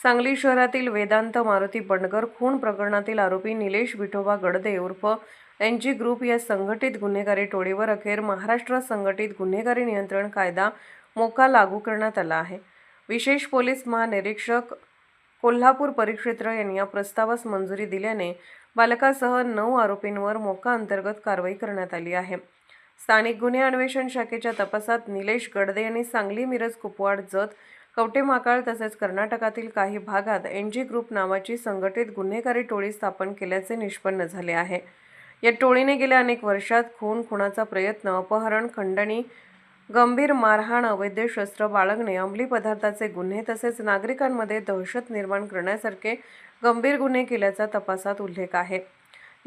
सांगली शहरातील वेदांत मारुती बंडगर खून प्रकरणातील आरोपी निलेश विठोबा गडदे उर्फ एनजी ग्रुप या संघटित गुन्हेगारी टोळीवर अखेर महाराष्ट्र संघटित गुन्हेगारी नियंत्रण कायदा मोका लागू करण्यात आला आहे। विशेष पोलीस महानिरीक्षक कोल्हापूर परिक्षेत्र यांनी या प्रस्तावास मंजुरी दिल्याने बालकासह 9 आरोपींवर मोका अंतर्गत कारवाई करण्यात आली आहे। स्थानिक गुन्हे अन्वेषण शाखेच्या तपासात निलेश गडदे यांनी सांगली, मिरज, कुपवाड, जत, कवठेमहांकाळ तसेच कर्नाटकातील काही भागात एनजी ग्रुप नावाची संघटित गुन्हेगारी टोळी स्थापन केल्याचे निष्पन्न झाले आहे। या टोळीने गेल्या अनेक वर्षात खून, खुनाचा प्रयत्न, अपहरण, खंडणी, गंभीर मारहाण, अवैध शस्त्र बाळगणे, अंमली पदार्थाचे गुन्हे तसेच नागरिकांमध्ये दहशत निर्माण करण्यासारखे गंभीर गुन्हे केल्याचा तपासात उल्लेख आहे।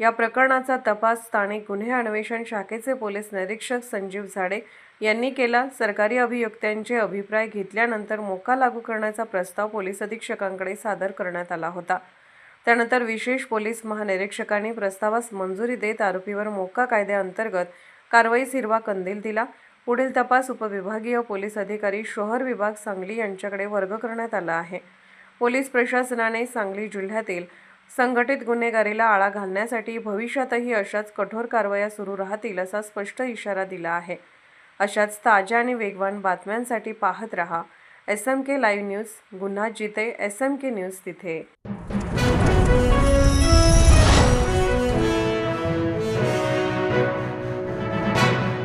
या प्रकरणाचा तपास स्थानिक गुन्हे अन्वेषण शाखेचे पोलीस निरीक्षक संजीव झाडे यांनी केला। सरकारी अभियोक्त्यांचे अभिप्राय घेतल्यानंतर मोका लागू करण्याचा प्रस्ताव पोलीस अधीक्षकांकडे सादर करण्यात आला होता। त्यानंतर विशेष पोलीस महानिरीक्षकांनी प्रस्तावास मंजुरी देत आरोपीवर मोका कायद्याअंतर्गत कारवाईस हिरवा कंदील दिला। पुढील तपास उपविभागीय पोलीस अधिकारी शहर विभाग सांगली यांच्याकडे वर्ग करण्यात आला आहे। पोलीस प्रशासनाने सांगली जिल्ह्यातील संघटित गुन्हेगारीला आळा घालण्यासाठी भविष्यातही अशाच कठोर कारवाया सुरू राहतील असा स्पष्ट इशारा दिला आहे। अशाच ताज्या आणि वेगवान बातम्यांसाठी पाहत रहा SMK लाईव्ह न्यूज। गुन्हा जिथे SMK न्यूज तिथे।